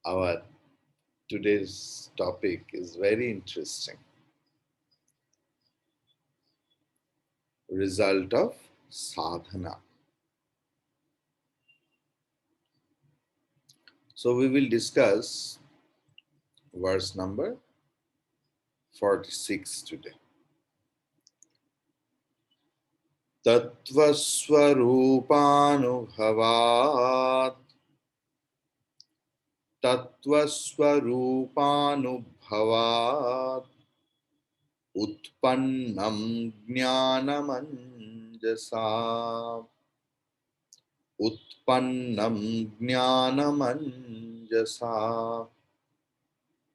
Our today's topic is very interesting. Result of sadhana. So we will discuss verse number 46 today. Tattvaswarupānubhavāt Tattvaswarupānubhavāt Utpannam Jnanamanjasa Utpannam Jnanamanjasa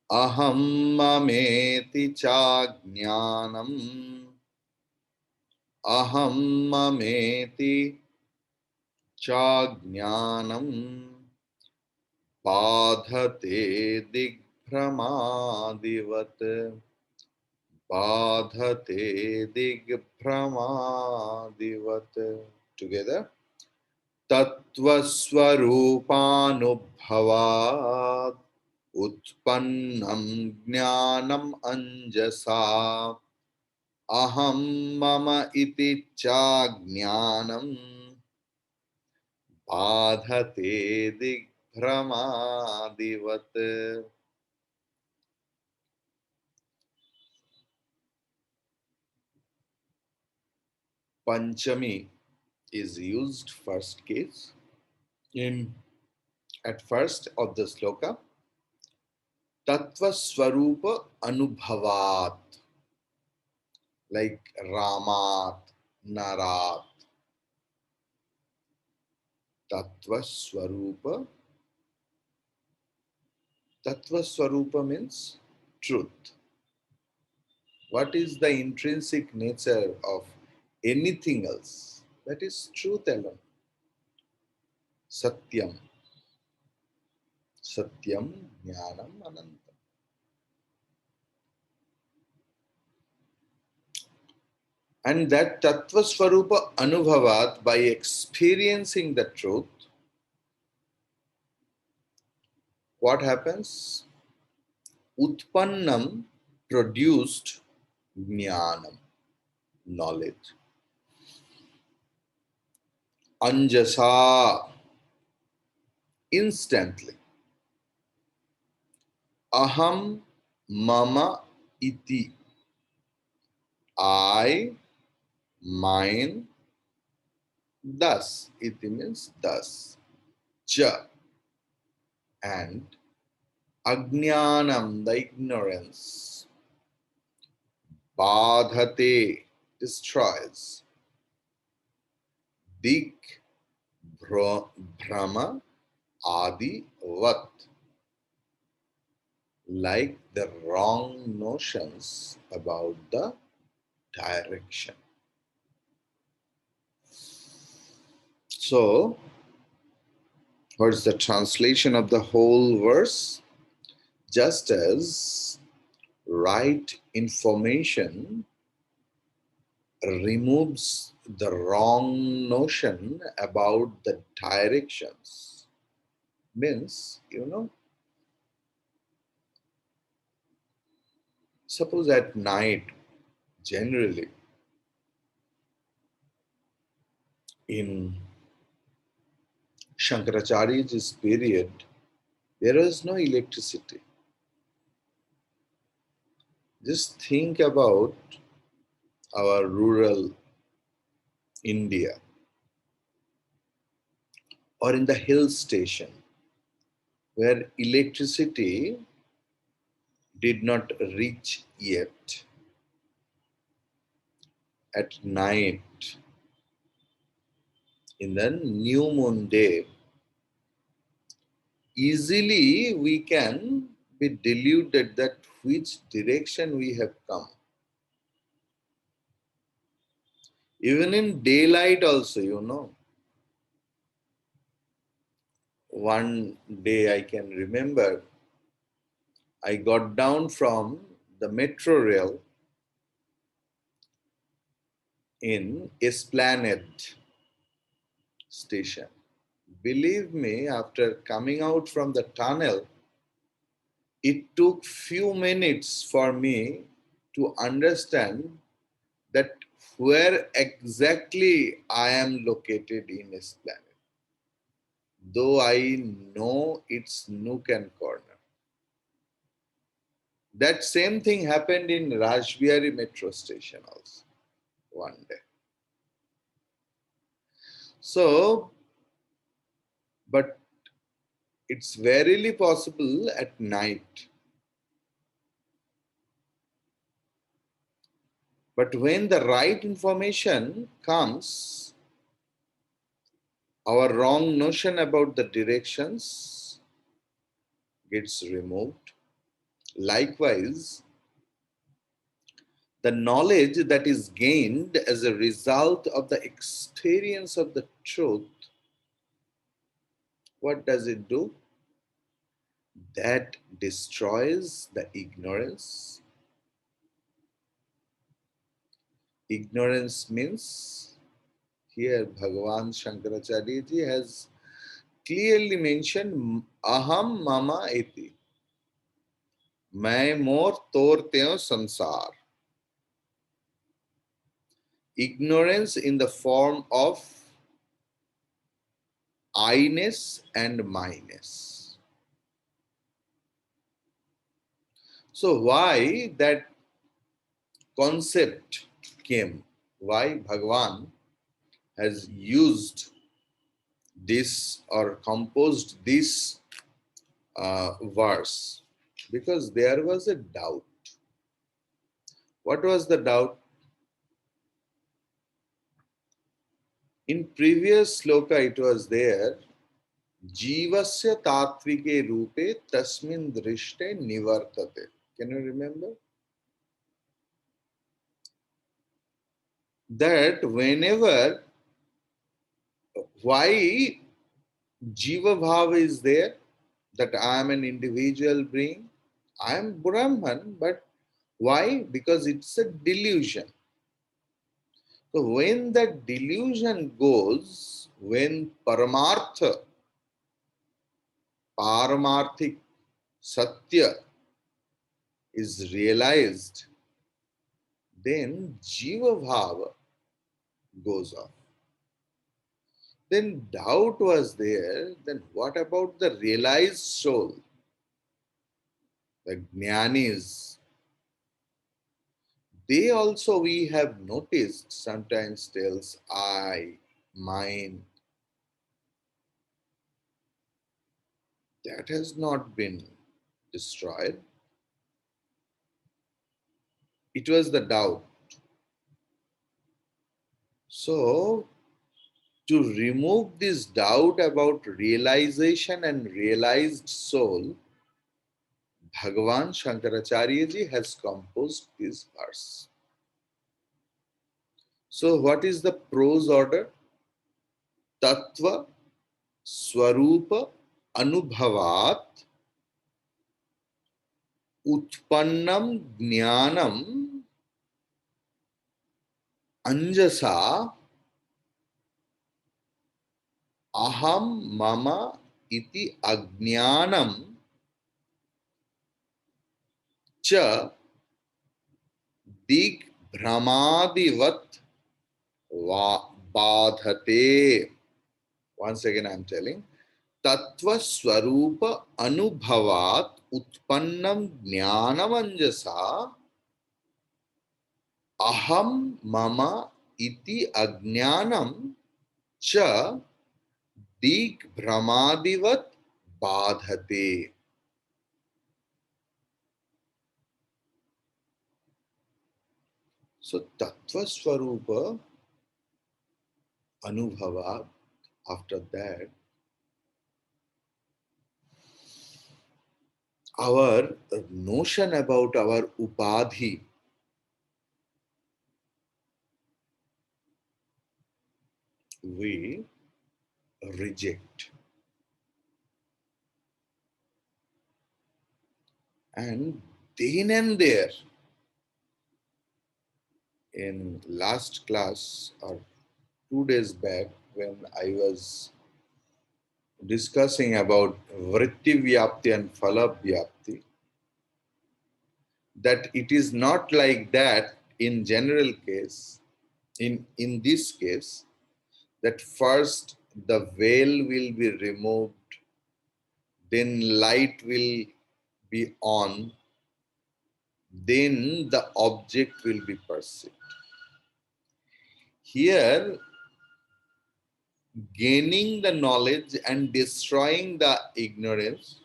Aham Mameti Chajnanam Aham Mameti Chajnanam Badhate Digbhramaadivat Badhate Digbhramaadivat. Together. Tattvaswarupānubhavāt Utpannam Jnanam Anjasa Aham Mama Iti Chajnanam Badhate Digbhramaadivat. Panchami is used first case in at first of the sloka. Tattva Swarupa Anubhavat, like Ramat, Narat. Tattva Swarupa. Tattva Swarupa means truth. What is the intrinsic nature of anything else? That is truth alone. Satyam. Satyam Jnanam Anantam. And that Tattva Swarupa Anubhavat, by experiencing the truth, what happens? Utpannam, produced, Jnanam, knowledge. Anjasa, instantly. Aham Mama Iti, I, mine, thus. Iti means thus. Cha, and Ajnanam, the ignorance. Badhate, destroys. Dik, Brahma, Adi, Vat, like the wrong notions about the direction. So, what's the translation of the whole verse? Just as right information removes the wrong notion about the directions, means, suppose at night, generally, in Shankaracharya's period, there was no electricity. Just think about our rural India or in the hill station where electricity did not reach yet. At night, in the new moon day, easily we can be deluded that which direction we have come. Even in daylight also, one day I can remember I got down from the metro rail in Esplanade station. Believe me, after coming out from the tunnel, It took few minutes for me to understand that where exactly I am located in this planet, though I know its nook and corner. That same thing happened in Rajbihari metro station also one day. So, but it's verily possible at night. But when the right information comes, our wrong notion about the directions gets removed. Likewise, the knowledge that is gained as a result of the experience of the truth, what does it do? That destroys the ignorance. Ignorance means, here Bhagavan Shankaracharya ji has clearly mentioned aham mama iti. मैं मोर तोर त्यों संसार. Ignorance in the form of I-ness and my-ness. So why that concept came? Why Bhagavan has used this or composed this verse? Because there was a doubt. What was the doubt? In previous sloka it was there, Jivasya tatvike rupe tasmin drishte nivartate. Can you remember? That whenever, why Jiva Bhava is there, that I am an individual being, I am Brahman, but why? Because it's a delusion. So when that delusion goes, when Paramartha, Paramarthik Satya is realized, then Jiva Bhava goes off. Then doubt was there, then what about the realized soul? The Jnanis, they also we have noticed sometimes tells I, mine. That has not been destroyed. It was the doubt. So, to remove this doubt about realization and realized soul, Bhagavan Shankaracharya ji has composed this verse. So, what is the prose order? Tattva Swarupa Anubhavat Utpannam Jnanam Anjasa Aham Mama Iti Ajnanam Cha Dig Brahmadivat Badhate. Once again, I am telling. Tattva Swarupa Anubhavat Utpannam Jnanamanjasa Aham Mama Iti Ajnanam Cha Dig Brahmadivat Badhate. So Tattva Swarupa Anubhavat, after that, our notion about our upadhi, we reject. And then and there, in last class or 2 days back, when I was discussing about vritti vyapti and phala vyapti, that it is not like that in general case, in this case, that first the veil will be removed, then light will be on, then the object will be perceived. Here, gaining the knowledge and destroying the ignorance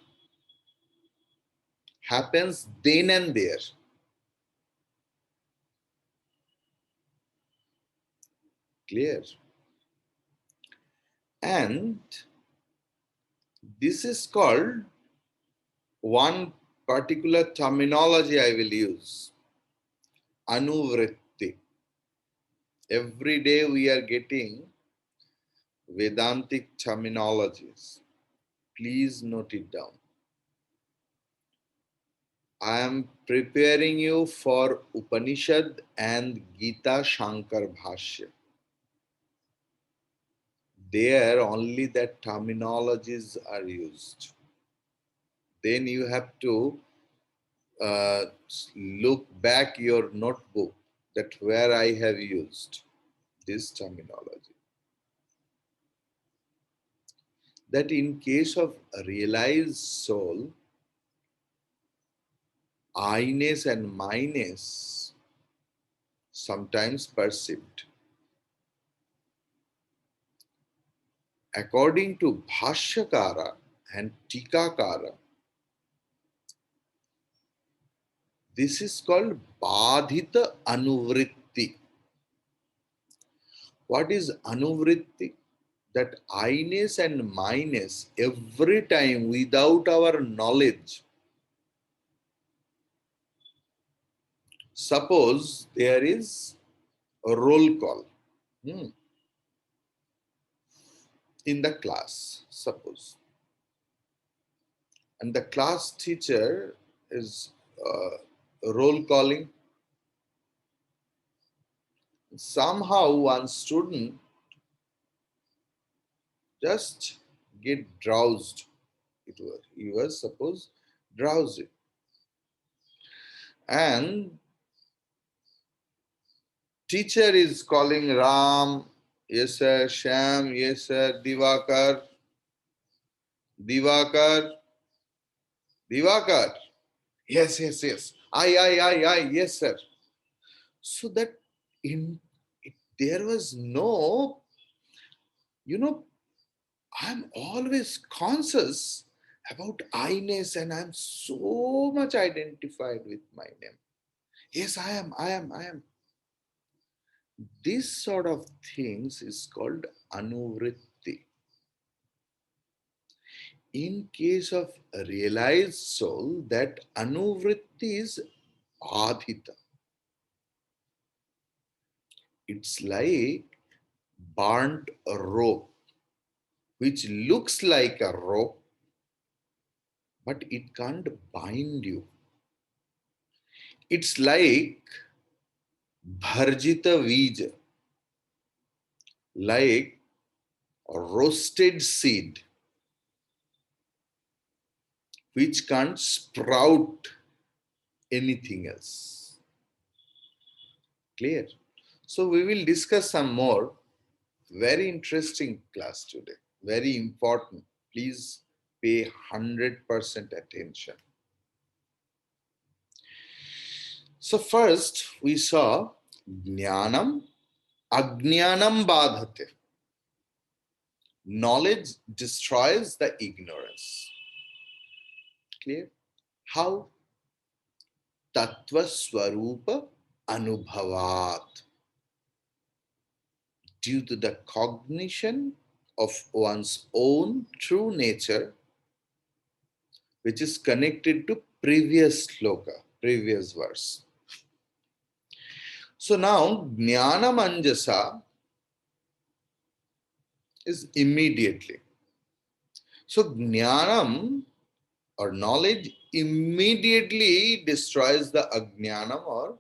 happens then and there. Clear? And this is called one particular terminology I will use, anuvritti. Every day we are getting Vedantic terminologies. Please note it down. I am preparing you for Upanishad and Gita Shankar Bhashya. There only that terminologies are used. Then you have to uh, look back your notebook that where I have used this terminology. That in case of a realized soul, I-ness and my-ness sometimes perceived. According to Bhashyakara and Tikakara, this is called Badhita Anuvritti. What is Anuvritti? That I-ness and my-ness every time without our knowledge. Suppose there is a roll call in the class, suppose, and the class teacher is roll calling. Somehow one student just get drowsed. He was suppose drowsy, and teacher is calling Ram, yes sir, Sham, yes sir, Divakar, Divakar, Divakar, yes, yes, yes, I, yes sir. So that in there was no, you know, I'm always conscious about I-ness and I'm so much identified with my name. Yes, I am. This sort of things is called anuvritti. In case of a realized soul, that anuvritti is adhita. It's like burnt rope, which looks like a rope, but it can't bind you. It's like bharjita vija, like roasted seed, which can't sprout anything else. Clear? So we will discuss some more. Very interesting class today. Very important. Please pay 100% attention. So first we saw jnanam, ajnanam badhate. Knowledge destroys the ignorance. Clear? How? Tattva swarupa anubhavat. Due to the cognition of one's own true nature, which is connected to previous sloka, previous verse. So now, jnana manjasa is immediately. So jnanam or knowledge immediately destroys the ajnanam or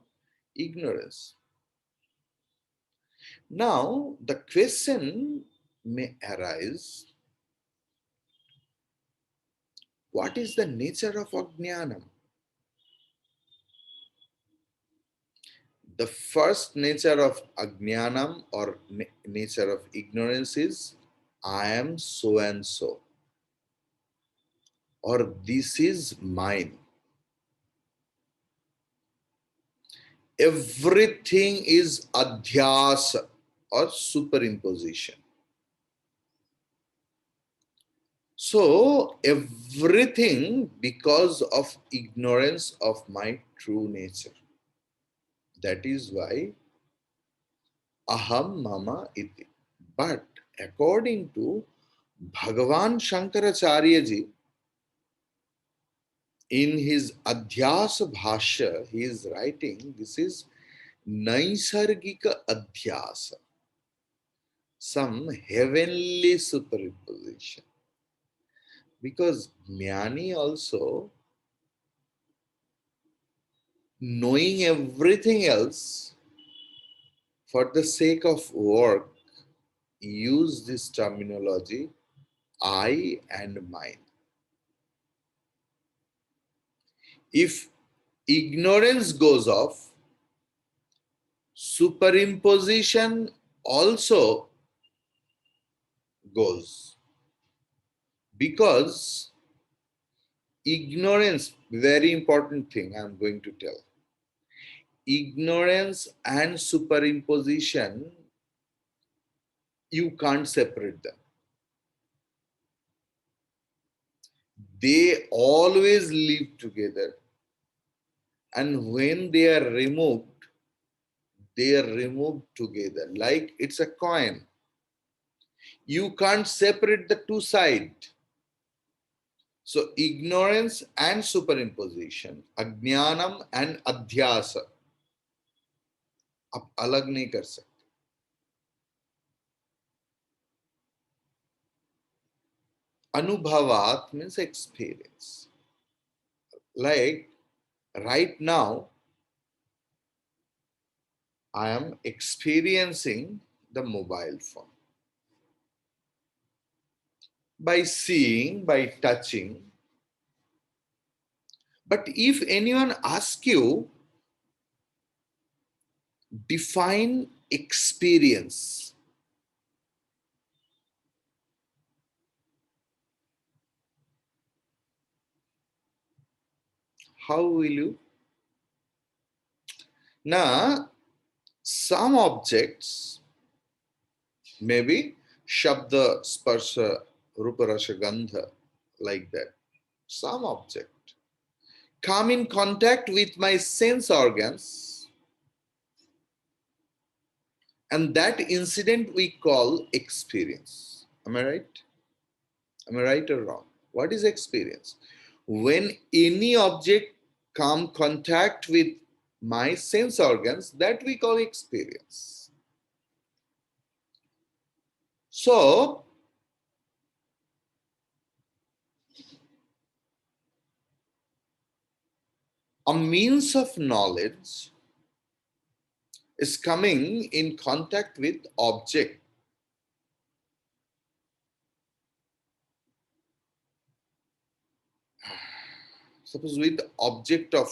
ignorance. Now, the question may arise, what is the nature of ajnanam? The first nature of ajnanam or nature of ignorance is I am so and so, or this is mine. Everything is adhyasa or superimposition. So, everything because of ignorance of my true nature. That is why aham mama iti. But according to Bhagavan Shankaracharya ji, in his Adhyasa Bhashya, he is writing this is Naisargika Adhyasa, some heavenly superimposition. Because Jnani also, knowing everything else for the sake of work, use this terminology I and mine. If ignorance goes off, superimposition also goes. Because ignorance, very important thing I'm going to tell. Ignorance and superimposition, you can't separate them. They always live together. And when they are removed together. Like it's a coin. You can't separate the two sides. So ignorance and superimposition, ajnanam and adhyasa, आप अलग नहीं कर सकते. Anubhavat means experience. Like right now, I am experiencing the mobile phone by seeing, by touching. But if anyone asks you, define experience, how will you? Now, some objects, maybe Shabda, Sparsha, Rupa, Rasha, Gandha, like that. Some object come in contact with my sense organs, and that incident we call experience. Am I right? Am I right or wrong? What is experience? When any object come contact with my sense organs, that we call experience. So, a means of knowledge is coming in contact with object. Suppose with object of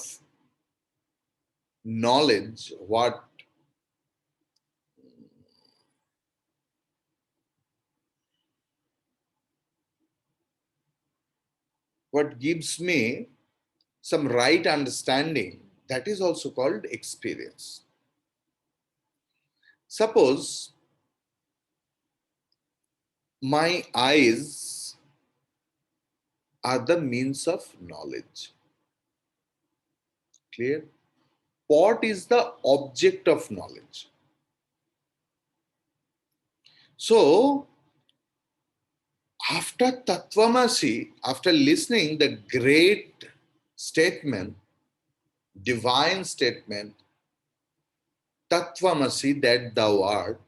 knowledge, what gives me some right understanding, that is also called experience. Suppose my eyes are the means of knowledge. Clear? What is the object of knowledge? So, after Tattvamasi, after listening the great statement, divine statement, Tattvamasi, that thou art,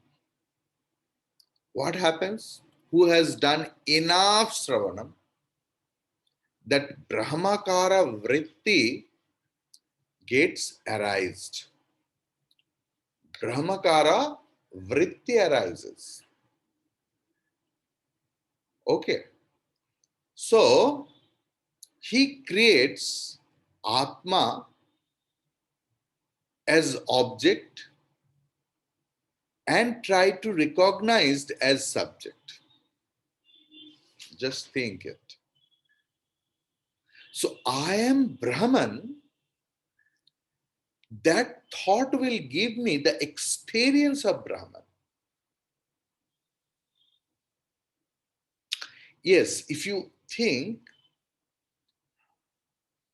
what happens? Who has done enough Sravanam, that Brahmakara vritti gets arised. Brahmakara vritti arises. Okay. So he creates Atma as object and try to recognize it as subject. Just think it. So I am Brahman, that thought will give me the experience of Brahman. Yes, if you think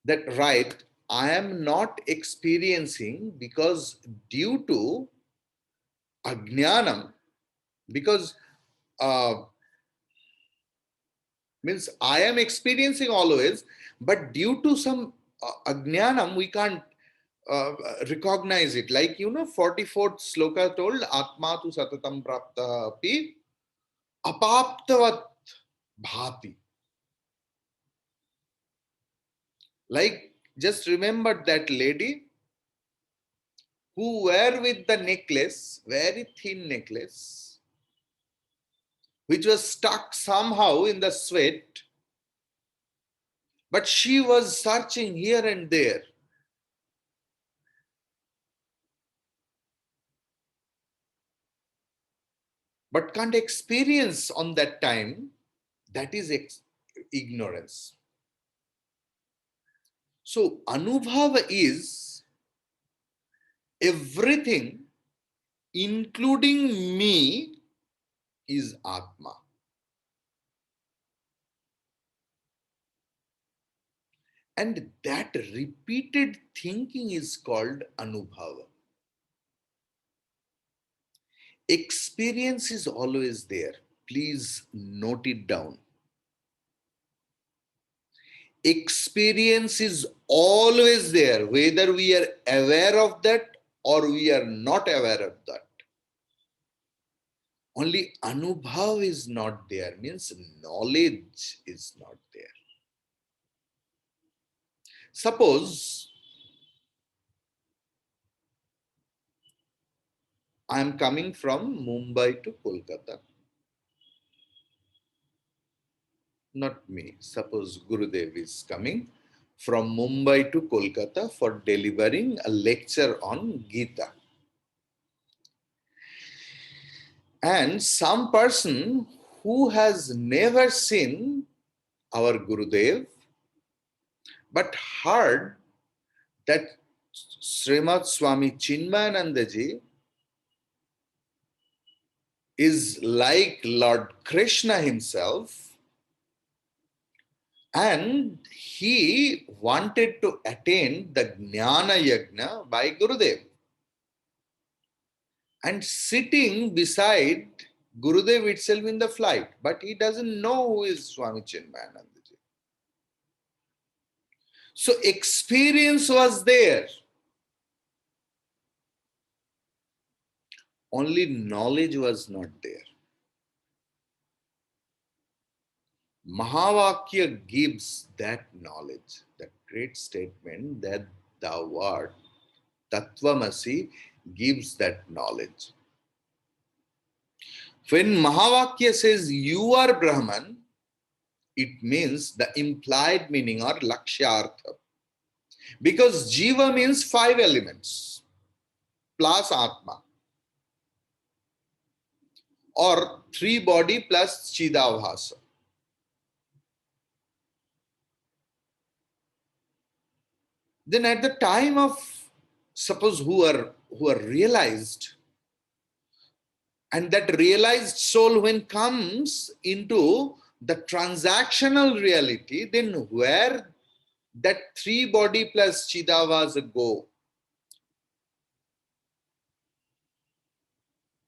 that, right, I am not experiencing because due to ajnanam, because uh, means I am experiencing always, but due to some ajnanam, we can't uh, recognize it. Like, 44th sloka told, Atma tu satatam prapta api apaptavat bhati. Like, just remember that lady who were with the necklace, very thin necklace, which was stuck somehow in the sweat, but she was searching here and there, but can't experience on that time. That is ignorance. So, Anubhava is everything, including me, is Atma. And that repeated thinking is called Anubhava. Experience is always there. Please note it down. Experience is always there, whether we are aware of that or we are not aware of that. Only Anubhav is not there, means knowledge is not there. Suppose I am coming from Mumbai to Kolkata. Not me. Suppose Gurudev is coming from Mumbai to Kolkata for delivering a lecture on Gita. And some person who has never seen our Gurudev but heard that Srimad Swami Chinmayanandaji is like Lord Krishna himself, and he wanted to attain the Jnana Yajna by Gurudev. And sitting beside Gurudev itself in the flight, but he doesn't know who is Swami Chinmayanandaji. So experience was there, only knowledge was not there. Mahavakya gives that knowledge, that great statement that the word Tattvamasi gives that knowledge. When Mahavakya says you are Brahman, it means the implied meaning or Lakshyartha. Because Jiva means 5 elements plus Atma, or 3 body plus Chidabhasa. Then at the time of, suppose who are realized, and that realized soul when comes into the transactional reality, then where that 3 body plus Chidavasa go?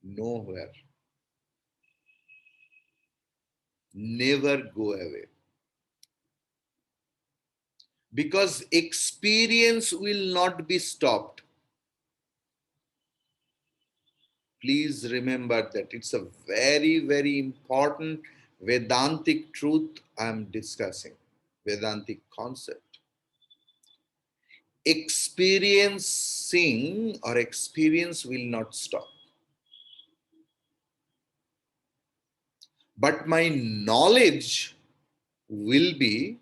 Nowhere. Never go away. Because experience will not be stopped. Please remember that it's a very, very important Vedantic truth I am discussing, Vedantic concept. Experiencing or experience will not stop. But my knowledge will be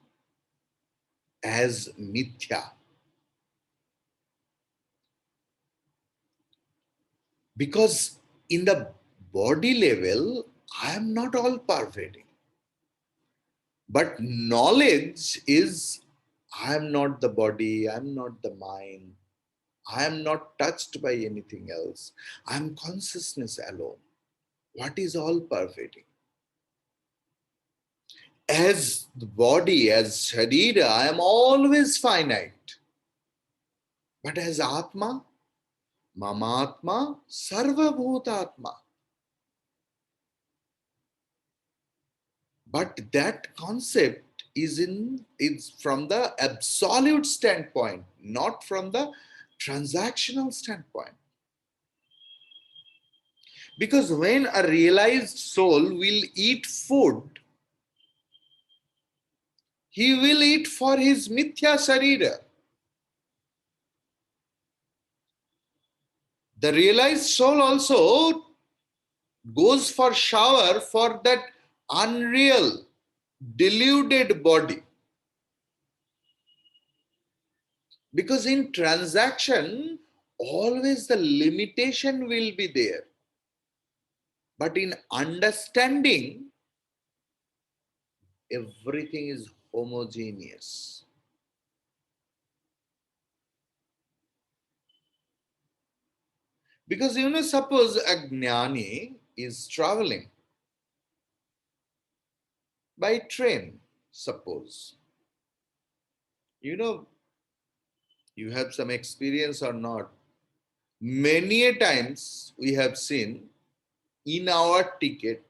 as mithya. Because in the body level, I am not all pervading. But knowledge is, I am not the body, I am not the mind, I am not touched by anything else. I am consciousness alone. What is all pervading? As the body, as Sharira, I am always finite. But as Atma, Mamatma, Sarva Bhutatma. But that concept is from the absolute standpoint, not from the transactional standpoint. Because when a realized soul will eat food, he will eat for his mithya sarira. The realized soul also goes for shower for that unreal, deluded body. Because in transaction, always the limitation will be there. But in understanding, everything is homogeneous. Because suppose a jnani is traveling by train, suppose. You know, you have some experience or not. Many a times we have seen in our ticket,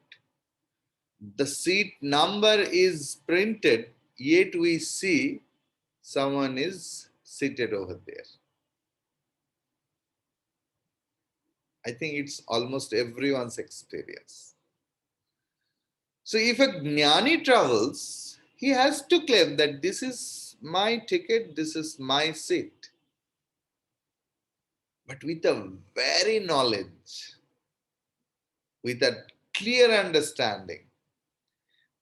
the seat number is printed, yet we see someone is seated over there. I think it's almost everyone's experience. So if a jnani travels, he has to claim that this is my ticket, this is my seat. But with a very knowledge, with a clear understanding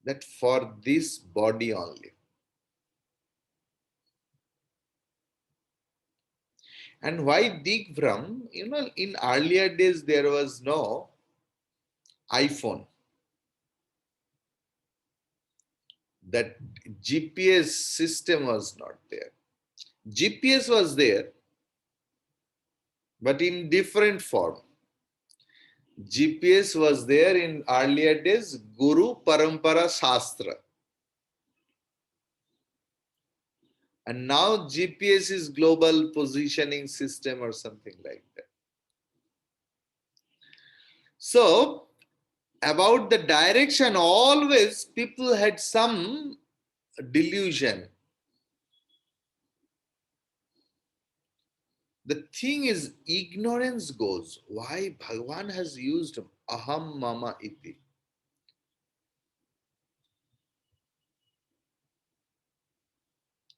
that for this body only. And why Digvram? In earlier days there was no iPhone. That GPS system was not there. GPS was there, but in different form. GPS was there in earlier days, Guru Parampara Shastra. And now GPS is global positioning system or something like that. So, about the direction, always people had some delusion. The thing is, ignorance goes. Why Bhagavan has used aham mama iti?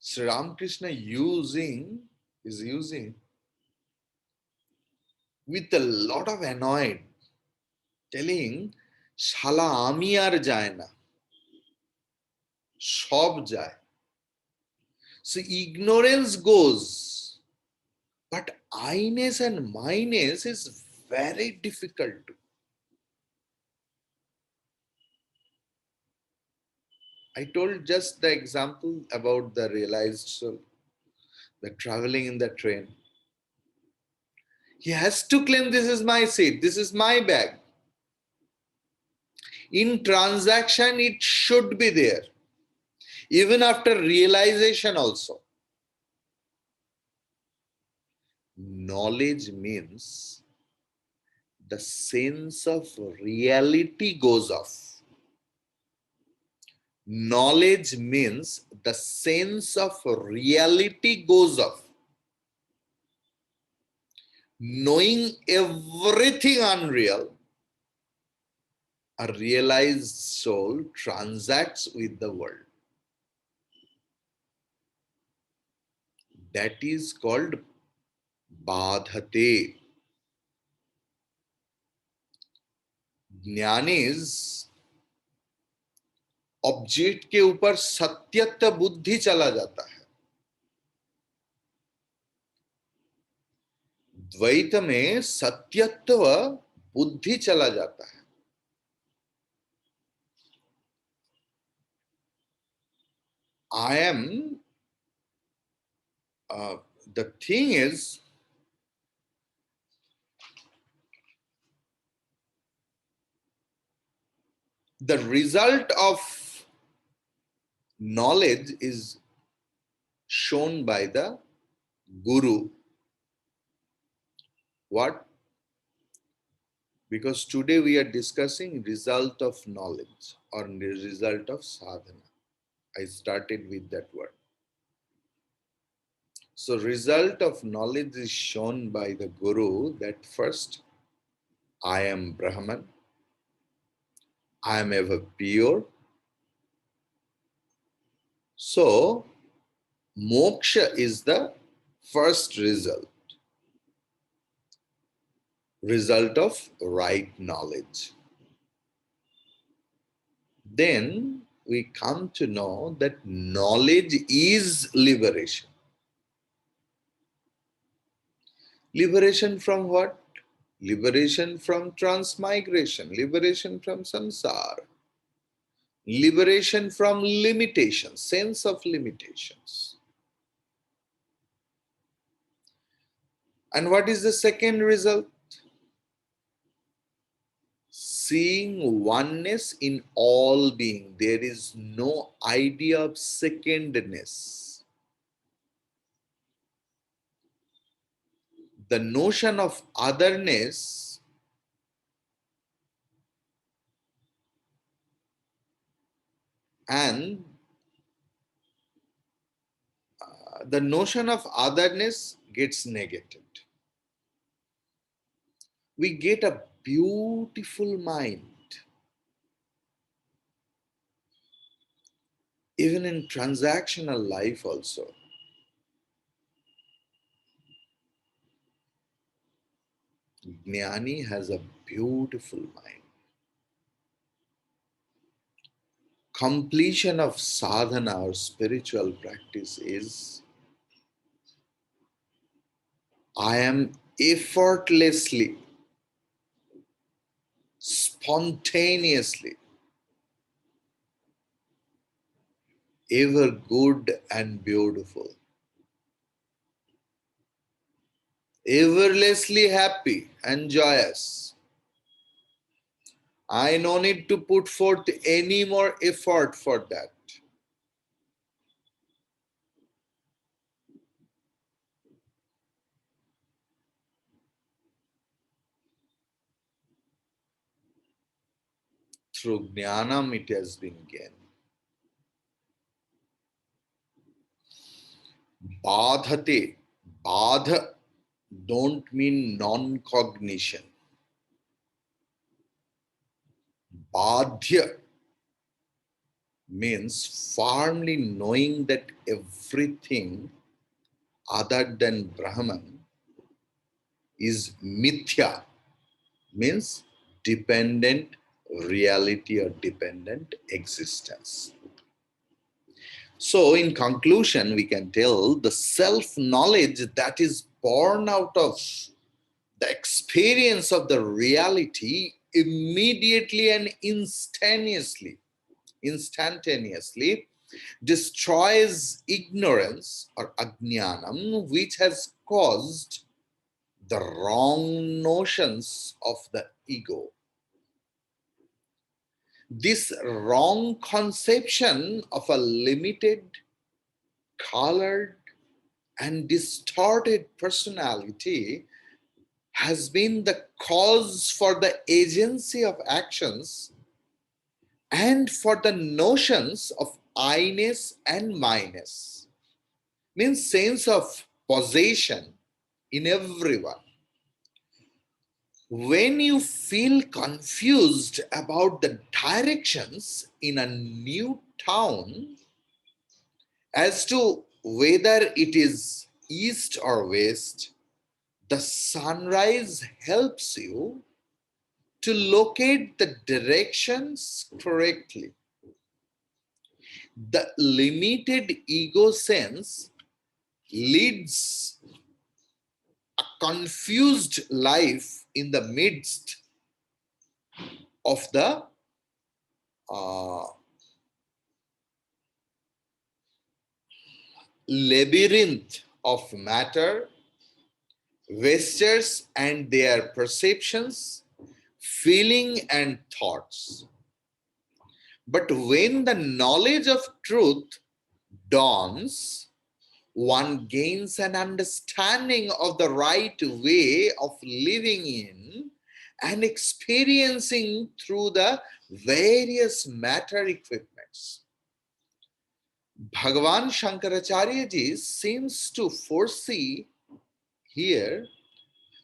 Sri Ramakrishna is using with a lot of annoyed, telling শালা আমি আর যায় না, সব যায়. So ignorance goes, but I-ness and my-ness is very difficult to. I told just the example about the realized soul, the traveling in the train. He has to claim this is my seat, this is my bag. In transaction, it should be there. Even after realization also. Knowledge means the sense of reality goes off. Knowledge means the sense of reality goes off. Knowing everything unreal, a realized soul transacts with the world. That is called badhate. Giani's object के ऊपर सत्यत्व बुद्धि चला जाता है. द्वैत में सत्यत्व बुद्धि चला जाता है. I am, the thing is, the result of knowledge is shown by the guru. What? Because today we are discussing result of knowledge or the result of sadhana. I started with that word. So result of knowledge is shown by the guru that first, I am Brahman, I am ever pure. So moksha is the first result of right knowledge. Then we come to know that knowledge is liberation. Liberation from what? Liberation from transmigration, liberation from samsara, liberation from limitations, sense of limitations. And what is the second result? Seeing oneness in all being. There is no idea of secondness. The notion of otherness and the notion of otherness gets negated. We get a beautiful mind. Even in transactional life also, Jnani has a beautiful mind. Completion of sadhana or spiritual practice is I am effortlessly, spontaneously, ever good and beautiful, everlessly happy and joyous. I no need to put forth any more effort for that. Through jnanam it has been gained. Badhate, badha don't mean non-cognition. Badhya means firmly knowing that everything other than Brahman is mithya, means dependent reality or dependent existence. So, in conclusion, we can tell the self knowledge that is born out of the experience of the reality immediately and instantaneously destroys ignorance or ajnanam, which has caused the wrong notions of the ego. This wrong conception of a limited, colored, and distorted personality has been the cause for the agency of actions and for the notions of I-ness and myness, means sense of possession in everyone. When you feel confused about the directions in a new town as to whether it is east or west, the sunrise helps you to locate the directions correctly. The limited ego sense leads a confused life in the midst of the uh, labyrinth of matter, gestures and their perceptions, feeling and thoughts. But when the knowledge of truth dawns, one gains an understanding of the right way of living in and experiencing through the various matter equipments. Bhagavan Shankaracharya ji seems to foresee here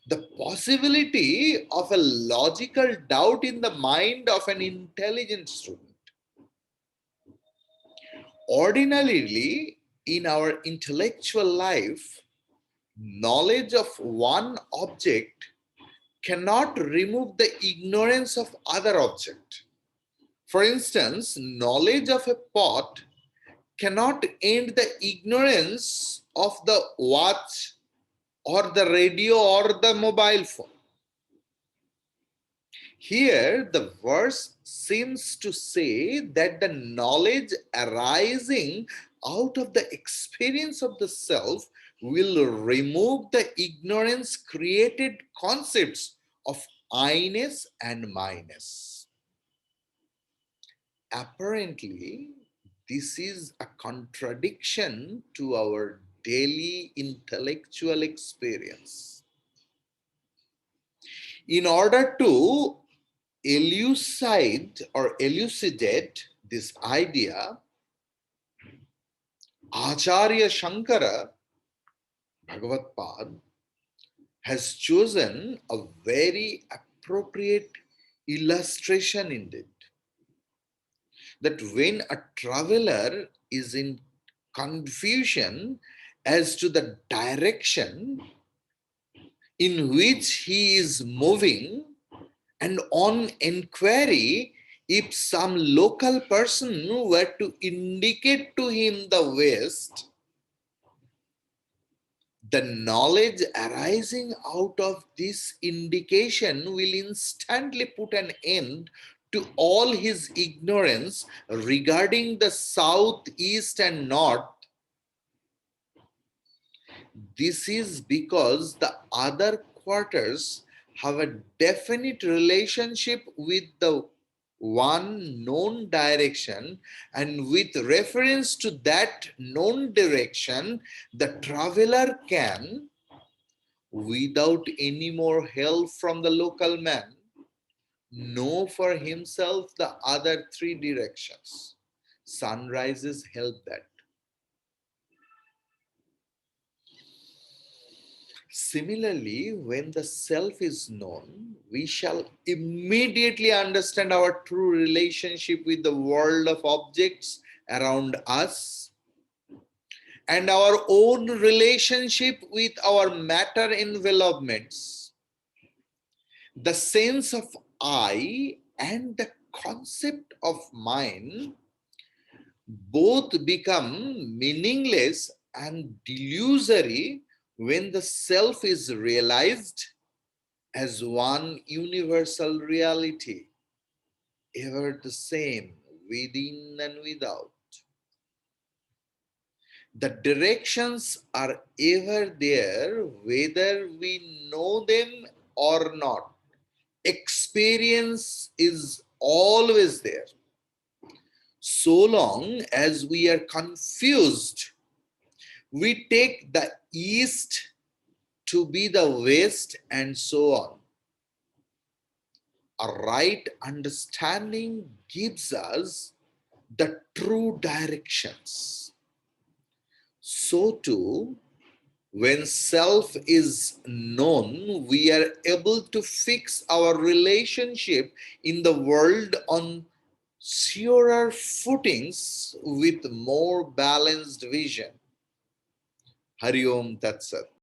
the possibility of a logical doubt in the mind of an intelligent student. Ordinarily, in our intellectual life, knowledge of one object cannot remove the ignorance of other object. For instance, knowledge of a pot cannot end the ignorance of the watch or the radio or the mobile phone. Here, the verse seems to say that the knowledge arising out of the experience of the self will remove the ignorance created concepts of I-ness and myness. Apparently, this is a contradiction to our daily intellectual experience. In order to elucidate this idea, Acharya Shankara Bhagavatpad has chosen a very appropriate illustration indeed. That when a traveler is in confusion as to the direction in which he is moving, and on inquiry, if some local person were to indicate to him the west, the knowledge arising out of this indication will instantly put an end to all his ignorance regarding the south, east, and north. This is because the other quarters have a definite relationship with the one known direction, and with reference to that known direction, the traveler can, without any more help from the local man, know for himself the other three directions. Sunrises help that. Similarly, when the self is known, we shall immediately understand our true relationship with the world of objects around us and our own relationship with our matter envelopments. The sense of I and the concept of mine both become meaningless and delusory when the self is realized as one universal reality, ever the same within and without. The directions are ever there, whether we know them or not. Experience is always there. So long as we are confused, we take the east to be the west and so on. A right understanding gives us the true directions. So too, when self is known, we are able to fix our relationship in the world on surer footings with more balanced vision. Hari Om Tat Sat.